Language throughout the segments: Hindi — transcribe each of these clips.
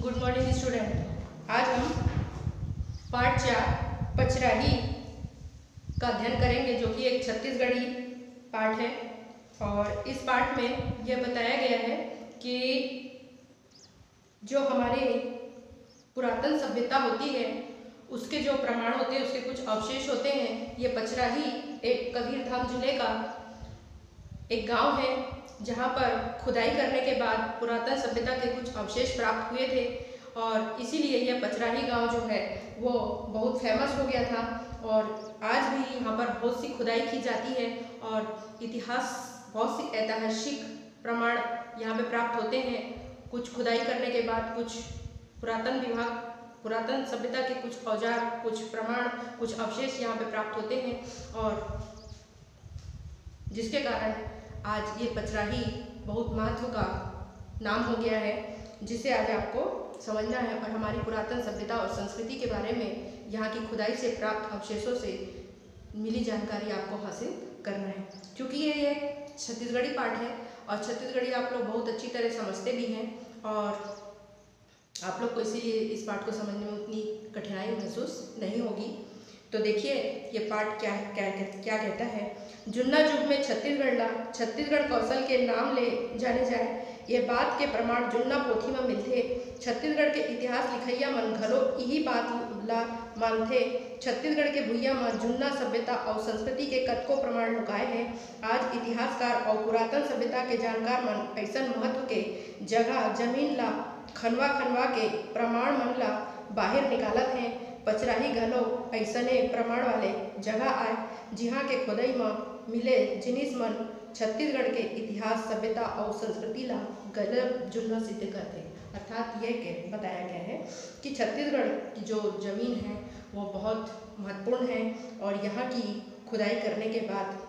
Good morning student. आज हम पाठ 4 पचराही का अध्ययन करेंगे, जो कि एक छत्तीसगढ़ी पाठ है। और इस पाठ में यह बताया गया है कि जो हमारे पुरातन सभ्यता होती है उसके जो प्रमाण होते हैं, उसके कुछ अवशेष होते हैं। ये पचराही एक कबीरधाम जिले का एक गांव है, जहां पर खुदाई करने के बाद पुरातन सभ्यता के कुछ अवशेष प्राप्त हुए थे और इसीलिए यह पचराही गांव जो है वो बहुत फेमस हो गया था। और आज भी यहाँ पर बहुत सी खुदाई की जाती है और इतिहास बहुत सी ऐतिहासिक प्रमाण यहाँ पे प्राप्त होते हैं। कुछ खुदाई करने के बाद कुछ पुरातन विभाग, पुरातन सभ्यता के कुछ औजार, कुछ प्रमाण, कुछ अवशेष यहाँ पे प्राप्त होते हैं और जिसके कारण आज ये पचराही बहुत महत्व का नाम हो गया है, जिसे आज आपको समझना है और हमारी पुरातन सभ्यता और संस्कृति के बारे में यहाँ की खुदाई से प्राप्त अवशेषों से मिली जानकारी आपको हासिल करना है। क्योंकि ये एक छत्तीसगढ़ी पाठ है और छत्तीसगढ़ी आप लोग बहुत अच्छी तरह समझते भी हैं और आप लोग को इसीलिए इस पाठ को समझने में उतनी कठिनाई महसूस नहीं होगी। तो देखिए ये पाठ क्या कहता है। जुन्ना युग में छत्तीसगढ़ कौशल के नाम ले जाने जाए, ये बात के प्रमाण जुन्ना पोथी में मिलते। छत्तीसगढ़ के इतिहास लिखैया मन घलो यही बात ला मानते। छत्तीसगढ़ के भुइयां में जुन्ना सभ्यता और संस्कृति के कतको प्रमाण लुकाए हैं। आज इतिहासकार और पुरातन सभ्यता के जानकार मन ऐसा महत्व के जगह जमीन ला खनवा के प्रमाण मन ला बाहर निकालत हैं। पचराही घलो ऐसने प्रमाण वाले जगह आए, जिहाँ के खुदाई में मिले जिनिस मन छत्तीसगढ़ के इतिहास, सभ्यता और संस्कृति ला गलत जुल्ला सिद्ध करते। अर्थात यह बताया गया है कि छत्तीसगढ़ की जो जमीन है वो बहुत महत्वपूर्ण है और यहाँ की खुदाई करने के बाद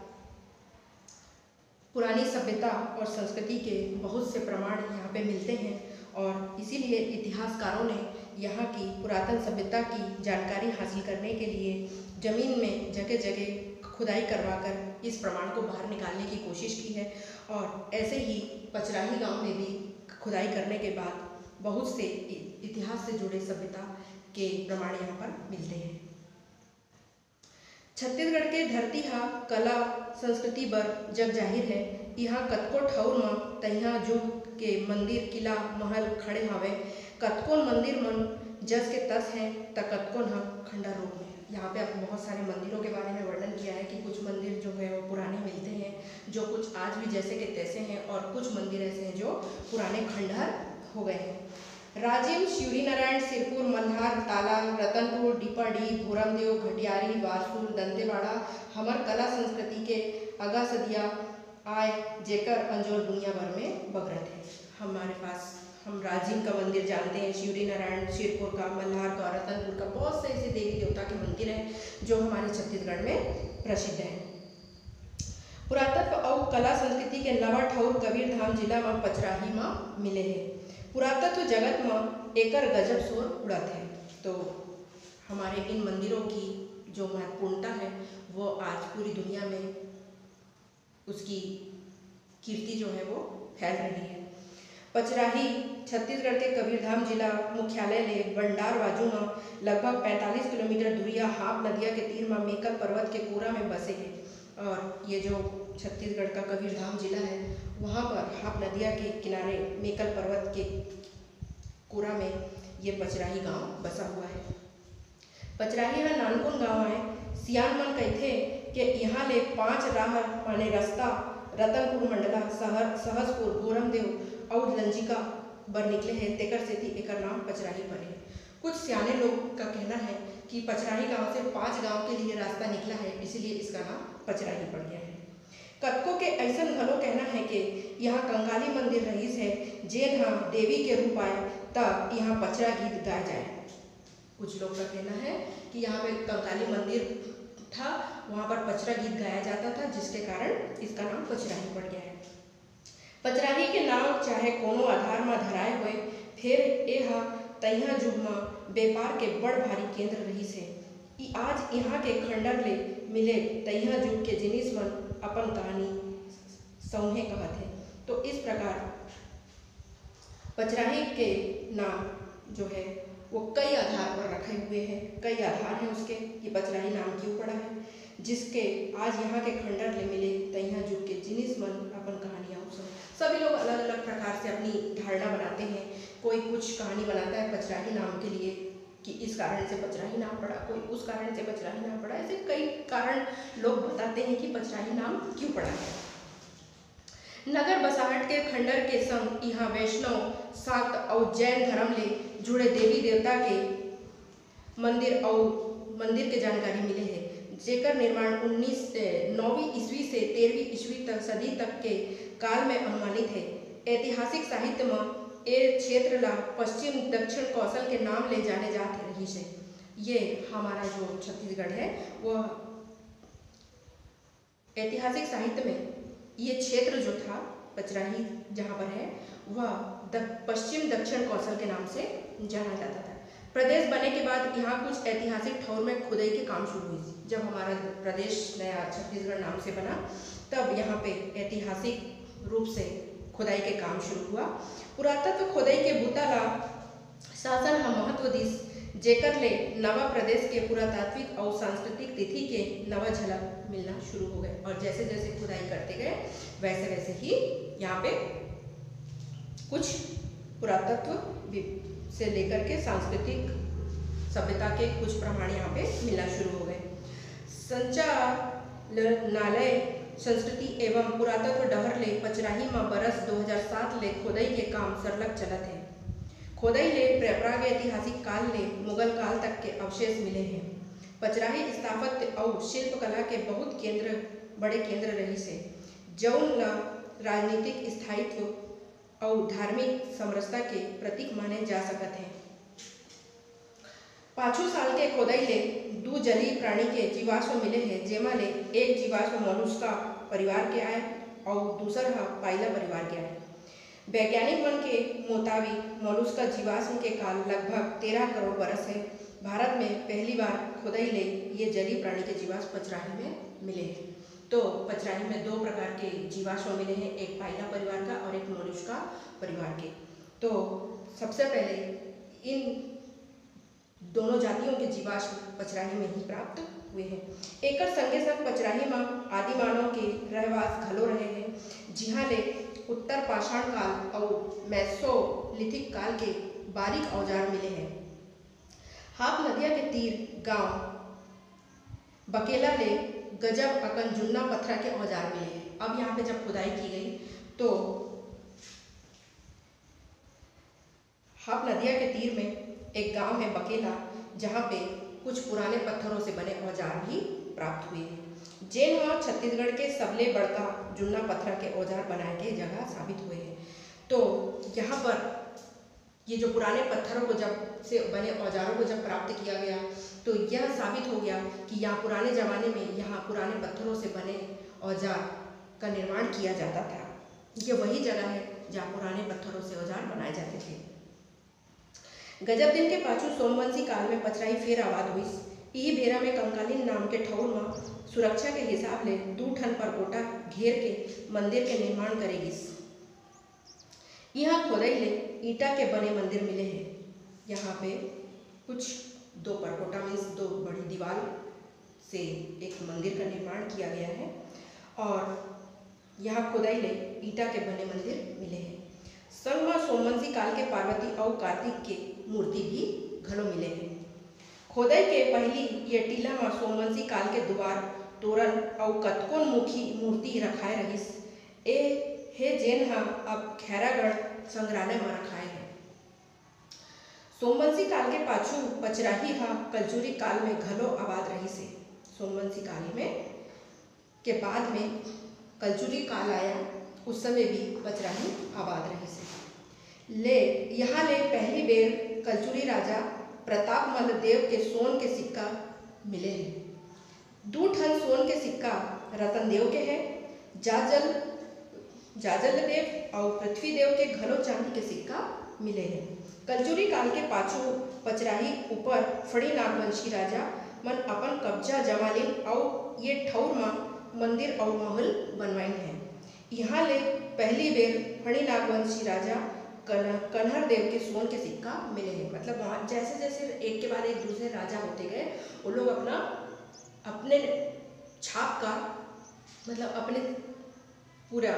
पुरानी सभ्यता और संस्कृति के बहुत से प्रमाण यहाँ पे मिलते हैं और इसीलिए इतिहासकारों ने यहाँ की पुरातन सभ्यता की जानकारी हासिल करने के लिए जमीन में जगह जगह खुदाई करवाकर इस प्रमाण को बाहर निकालने की कोशिश की है। और ऐसे ही पचराही गांव में भी खुदाई करने के बाद बहुत से इतिहास से जुड़े सभ्यता के प्रमाण यहाँ पर मिलते हैं। छत्तीसगढ़ के धरती हा कला संस्कृति बर जग जाहिर है। यहाँ कतको ठौर में तइहा जुग के मंदिर, किला, महल खड़े हावे। कतकोन मंदिर मन जस के तस हैं त कतकोन ह खंडर रूप में। यहाँ पे आप बहुत सारे मंदिरों के बारे में वर्णन किया है कि कुछ मंदिर जो है वो पुराने मिलते हैं, जो कुछ आज भी जैसे के तैसे हैं, और कुछ मंदिर ऐसे हैं जो पुराने खंडहर हो गए हैं। राजिम, शिवरीनारायण, सिरपुर, मल्हार, तालांग, रतनपुर, डीपाडी, भोरमदेव, घटियारी, वासुल, दंतेवाड़ा हमर कला संस्कृति के अगा सदिया आए, जेकर अंजोर दुनिया भर में बगरत है। हमारे पास हम राजिम का मंदिर जानते हैं, शिवरीनारायण, सिरपुर का, मल्हार का, रतनपुर का, बहुत से ऐसे देवी देवता के मंदिर हैं जो हमारे छत्तीसगढ़ में प्रसिद्ध हैं। पुरातत्व और कला संस्कृति के नवा ठौर कबीरधाम जिला में पचराही में मिले हैं। पुरातत्व जगत में एकर गजब शोर उड़त है। तो हमारे इन मंदिरों की जो महत्वपूर्णता है वो आज पूरी दुनिया में उसकी कीर्ति जो है वो फैल रही है। पचराही छत्तीसगढ़ के कबीरधाम जिला मुख्यालय ले बंडार बाजू में लगभग 45 किलोमीटर दूरिया हाप नदिया के तीर में मेकल पर्वत के कोरा में बसे हैं। और ये जो छत्तीसगढ़ का कबीरधाम जिला है वहाँ पर हाप नदिया के किनारे मेकल पर्वत के कोरा में ये पचराही गांव बसा हुआ है। पचराही है नानकुन गांव है। सियान मन कहते कि यहाँ ले 5 राह माने रास्ता रतनपुर, मंडला, सहसपुर, भोरमदेव और लंजिका बर निकले हैं, तेकर सेती एकर नाम पचराही पड़े। कुछ सियाने लोग का कहना है कि पचराही गांव से 5 गांव के लिए रास्ता निकला है, इसीलिए इसका नाम पचराही पड़ गया है। कतको के ऐसा घलो कहना है कि यहाँ कंकाली मंदिर रहीस है, जेन हाँ देवी के रूप आए तब यहाँ पचरा गीत गाए जाए। कुछ लोग का कहना है कि यहाँ पे कंकाली मंदिर था, वहाँ पर पचरा गीत गाया जाता था, जिसके कारण इसका नाम पचराही पड़ गया है। पचराही के नाम चाहे कोनो आधार में धराए हुए, फिर यह तइहा युग में व्यापार के बड़ भारी केंद्र रहीस है। आज यहाँ के खंडर ले मिले तइहा युग के जिनिस मन अपन कहानी सौहे कहत है। तो इस प्रकार पचराही के नाम जो है वो कई आधार पर रखे हुए हैं, कई आधार हैं उसके कि पचराही नाम क्यों पड़ा है, जिसके आज यहाँ के खंडर ले मिले तैया जुग के जिनिस मन अपन कहानियाँ सुन। सभी लोग अलग अलग प्रकार से अपनी धारणा बनाते हैं। कोई कुछ कहानी बनाता है पचराही नाम के लिए कि इस कारण से पचराही नाम पड़ा, कोई उस कारण से पचराही नाम पड़ा, ऐसे कई कारण लोग बताते हैं कि पचराही नाम क्यों पड़ा है। नगर बसाहट के खंडर के संग यहाँ वैष्णव, शाक्त और जैन धर्म ले जुड़े देवी देवता के मंदिर के जानकारी मिले है, जेकर निर्माण 9वीं ईस्वी से 13वीं ईस्वी तक सदी तक के काल में अनुमानित है। ऐतिहासिक साहित्य में ए क्षेत्र ला पश्चिम दक्षिण कौशल के नाम ले जाने जाते रही है। ये हमारा जो छत्तीसगढ़ है वह ऐतिहासिक साहित्य में ये क्षेत्र जो था पचराही जहाँ पर है वह पश्चिम दक्षिण कौशल के नाम से जाना जाता था। प्रदेश बने के बाद यहाँ कुछ ऐतिहासिक ठौर में खुदाई के काम शुरू हुई। जब हमारा प्रदेश नया छत्तीसगढ़ नाम से बना तब यहाँ पे ऐतिहासिक रूप से खुदाई के काम शुरू हुआ। पुरातत्व खुदाई के भूताला शासन हम महत्व दिस, जेकर ले नवा प्रदेश के पुरातात्विक और सांस्कृतिक तिथि के नवा झलक मिलना शुरू हो गए। और जैसे जैसे खुदाई करते गए वैसे वैसे ही यहाँ पे कुछ पुरातत्व से लेकर के सांस्कृतिक सभ्यता के कुछ प्रमाण यहाँ पे मिलना शुरू हो गए। संचालनालय संस्कृति एवं पुरातत्व डहर ले पचराही में बरस 2007 ले खोदाई के काम सरलग चलत है। खोदाई ले प्राग ऐतिहासिक काल ले मुगल काल तक के अवशेष मिले हैं। पचराही स्थापत्य और शिल्पकला के बहुत बड़े केंद्र रही से, जौन ला राजनीतिक स्थायित्व और धार्मिक समरसता के प्रतीक माने जा सकते हैं। 5 साल के खोदाई ले 2 जलीय प्राणी के जीवाश्म मिले हैं, जेमा ले एक जीवाश्म मोलस्का परिवार के आए और दूसरा पाइला परिवार के आए। वैज्ञानिक मन के मुताबिक मोलस्का जीवाश्म के काल लगभग 13 करोड़ बरस है। भारत में पहली बार खुदाई ले ये जलीय प्राणी के जीवाश्म पचराही में मिले हैं। तो पचराही में 2 प्रकार के जीवाश्म मिले हैं, एक पाइला परिवार का और एक मोलस्का परिवार के। तो सबसे पहले इन दोनों जातियों के जीवाश्म पचराही में ही प्राप्त हुए हैं। एक संगे संग पचराही में आदि मानव के रहवास घलो रहे हैं, जिहाँ ले उत्तर पाषाण काल और मेसोलिथिक काल के बारीक औजार मिले हैं। हाप नदिया के तीर गांव बकेला ले गजब अकन जुन्ना पत्थर के औजार मिले हैं। अब यहाँ पे जब खुदाई की गई तो हाप नदिया के तीर में एक गांव है बकेला, जहाँ पे कुछ पुराने पत्थरों से बने औजार भी प्राप्त हुए हैं, जिन वहाँ छत्तीसगढ़ के सबले बड़का जुन्ना पत्थर के औजार बनाए के जगह साबित हुए हैं। तो यहाँ पर ये जो पुराने पत्थरों को जब से बने औजारों को जब प्राप्त किया गया तो यह साबित हो गया कि यहाँ पुराने ज़माने में यहाँ पुराने पत्थरों से बने औजार का निर्माण किया जाता था। ये वही जगह है जहाँ पुराने पत्थरों से औजार बनाए जाते थे। गजब दिन के पाछू सोमवंशी काल में पचराही फेर आबाद हुई। ई बेरा में कंकालीन नाम के ठौर में सुरक्षा के हिसाब ले 2 ठन परकोटा घेर के मंदिर के निर्माण करेगिस। यहाँ खोदाई ले ईटा के बने मंदिर मिले हैं। यहाँ पे कुछ 2 परकोटा मीन्स 2 बड़ी दीवार से एक मंदिर का निर्माण किया गया है और यहाँ खुदाई ले ईटा के बने मंदिर मिले हैं। संग में सोमवंशी काल के पार्वती और कार्तिक के मूर्ति भी घलो मिले हैं। खोदाई के पहली ये टीला में सोमवंशी काल के द्वार, तोरण और कतकोन मुखी मूर्ति रखाए रहिस। ए हे जेन हा अब खैरागढ़ संग्रहालय में रखाए हैं। सोमवंशी काल के पाछू पचराही हा कलचुरी काल में घलो आबाद रही से। सोमवंशी काल में के बाद में कलचुरी काल आया, उस समय भी पचराही आबाद रही से। यहाँ ले पहली बेर कलचुरी राजा प्रताप मल देव के सोन के सिक्का मिले हैं। 2 ठन सोन के सिक्का रतन देव के हैं। जाजल देव और पृथ्वी देव के घलो चांदी के सिक्का मिले हैं। कलचुरी काल के पाछू पचराही ऊपर फड़ी नागवंशी राजा मन अपन कब्जा जमालिन और ये ठौर में मंदिर और महल बनवाइन है। यहाँ ले पहली बेर फड़ी नागवंशी राजा कन्हर देव के सोन के सिक्का मिले हैं। मतलब वहाँ जैसे जैसे एक के बाद एक दूसरे राजा होते गए, वो लोग अपने छाप का, मतलब अपने पूरा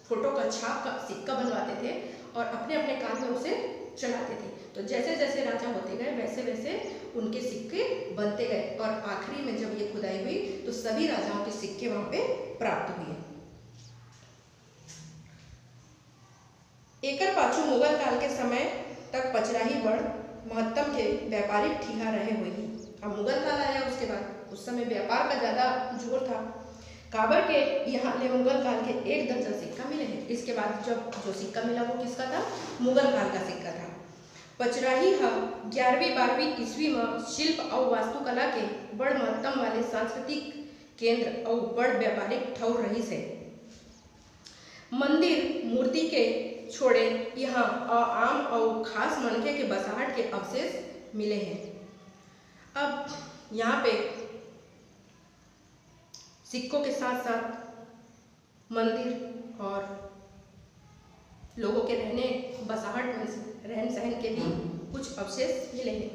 फोटो का छाप का सिक्का बनवाते थे और अपने अपने काम में उसे चलाते थे। तो जैसे जैसे राजा होते गए वैसे वैसे उनके सिक्के बनते गए और आखिरी में जब ये खुदाई हुई तो सभी राजाओं के सिक्के वहाँ पे प्राप्त हुए। एकर पाछू मुगल काल के समय तक पचराही बड़ महत्तम के व्यापारिक ठिहा रहे हुए ही। अब मुगल काल आया, उसके बाद उस समय व्यापार का ज़्यादा जोर था। काबर के यहाँ ले मुगल काल के 1 दर्जन सिक्का मिले हैं। इसके बाद जब जो सिक्का मिला वो किसका था? मुगल काल का सिक्का था। पचराही 11वीं-12वीं ईस्वी में शिल्प और वास्तुकला के बड़ महत्तम वाले सांस्कृतिक केंद्र और बड़ व्यापारिक ठौर रही से। मंदिर मूर्ति के छोड़े यहाँ आम और खास मनके के बसाहट के अवशेष मिले हैं। अब यहाँ पे सिक्कों के साथ साथ मंदिर और लोगों के रहने बसाहट में रहन सहन के भी कुछ अवशेष मिले हैं।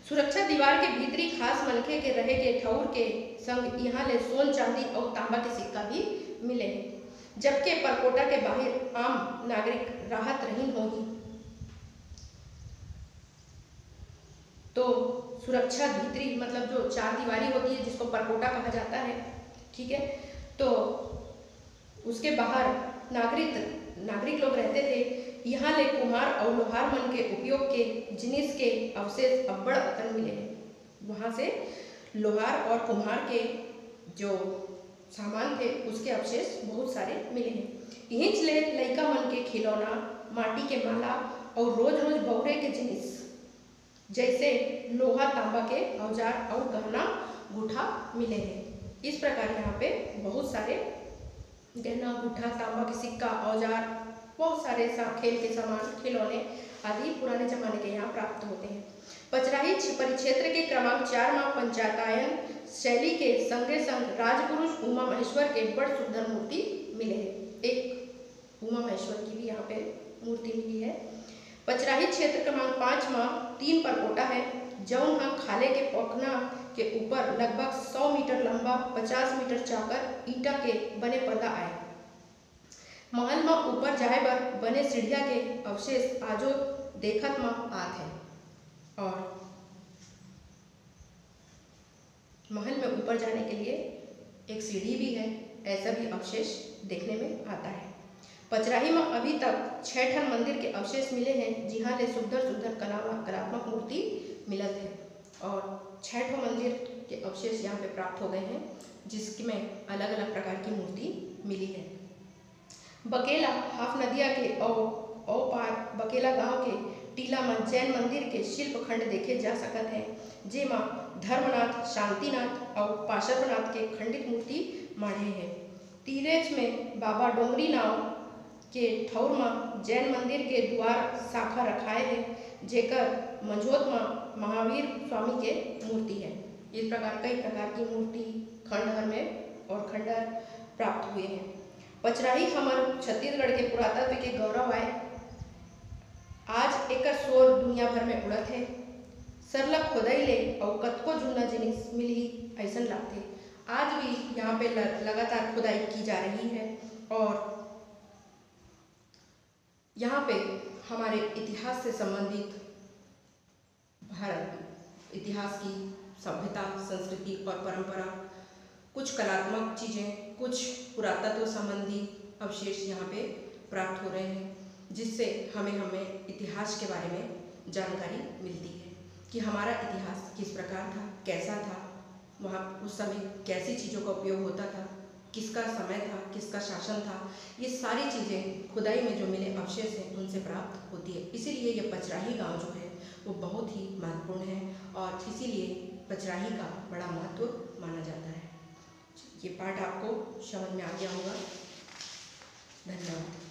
सुरक्षा दीवार के भीतरी खास मनखे के रहे के ठौर के संग यहाँ ले सोन चांदी और तांबा के सिक्का भी मिले हैं। जबकि परकोटा के बाहर आम नागरिक राहत रहीन होगी तो सुरक्षा भीतरी मतलब जो 4 दीवारी होती है जिसको परकोटा कहा जाता है, ठीक है, तो उसके बाहर नागरिक लोग रहते थे। यहाँ ले कुम्हार और लोहार मन के उपयोग के जिनिस के अवशेष अब्बड़ अकन मिले हैं। वहाँ से लोहार और कुम्हार के जो सामान थे उसके अवशेष बहुत सारे मिले हैं। यहीं ले लइका मन के खिलौना, माटी के माला और रोज रोज बहुरे के जिनिस जैसे लोहा तांबा के औजार और गहना गुठा मिले हैं। इस प्रकार यहाँ पे बहुत सारे गहना गुठा, तांबा के सिक्का, औजार, बहुत सारे खेल के सामान, खिलौने आदि पुराने जमाने के यहाँ प्राप्त होते हैं। पचराही परिक्षेत्र के क्रमांक 4 में पंचायतायन शैली के संगे संग राजपुरुष उमा महेश्वर के बड़ सुंदर मूर्ति मिले हैं। एक उमा महेश्वर की भी यहाँ पे मूर्ति मिली है। पचराही क्षेत्र क्रमांक 5 में 3 परकोटा है जौन खाले के पोखना के ऊपर लगभग 100 मीटर लंबा 50 मीटर चाकर ईटा के बने पर्दा आए। महल में ऊपर जाए बर बने सीढ़िया के अवशेष आजो देखत में आत है और महल में ऊपर जाने के लिए एक सीढ़ी भी है, ऐसा भी अवशेष देखने में आता है। पचराही में अभी तक 6 ठन मंदिर के अवशेष मिले हैं जिहाँ ले सुंदर कलात्मक मूर्ति मिलत है और 6 ठो मंदिर के अवशेष यहाँ पे प्राप्त हो गए हैं जिसमें अलग अलग प्रकार की मूर्ति मिली है। बकेला हाफ नदिया के औ पार बकेला गांव के टीला में जैन मंदिर के शिल्प खंड देखे जा सकते हैं जेमा धर्मनाथ, शांतिनाथ और पार्श्वनाथ के खंडित मूर्ति माढ़े हैं। तीरेच में बाबा डोंगरी नाव के ठौर में जैन मंदिर के द्वार शाखा रखाए हैं जेकर मंझोत में महावीर स्वामी के मूर्ति है। इस प्रकार कई प्रकार की मूर्ति खंडहर में और खंडहर प्राप्त हुए हैं। पचराही हमारे छत्तीसगढ़ के पुरातत्व के गौरव आए। आज एक शोर दुनिया भर में उड़त है। सरलग खोदाई ले और कतको जुना जिनिस मिली ऐसा लगते। आज भी यहाँ पे लगातार खुदाई की जा रही है और यहाँ पे हमारे इतिहास से संबंधित भारत इतिहास की सभ्यता, संस्कृति और परंपरा, कुछ कलात्मक चीज़ें, कुछ पुरातत्व संबंधी अवशेष यहाँ पे प्राप्त हो रहे हैं जिससे हमें इतिहास के बारे में जानकारी मिलती है कि हमारा इतिहास किस प्रकार था, कैसा था, वहाँ उस समय कैसी चीज़ों का उपयोग होता था, किसका समय था, किसका शासन था। ये सारी चीज़ें खुदाई में जो मिले अवशेष हैं उनसे प्राप्त होती है। इसीलिए ये पचराही गांव जो है वो बहुत ही महत्वपूर्ण है और इसीलिए पचराही का बड़ा महत्व माना जाता है। ये पाठ आपको समझ में आ गया होगा। धन्यवाद।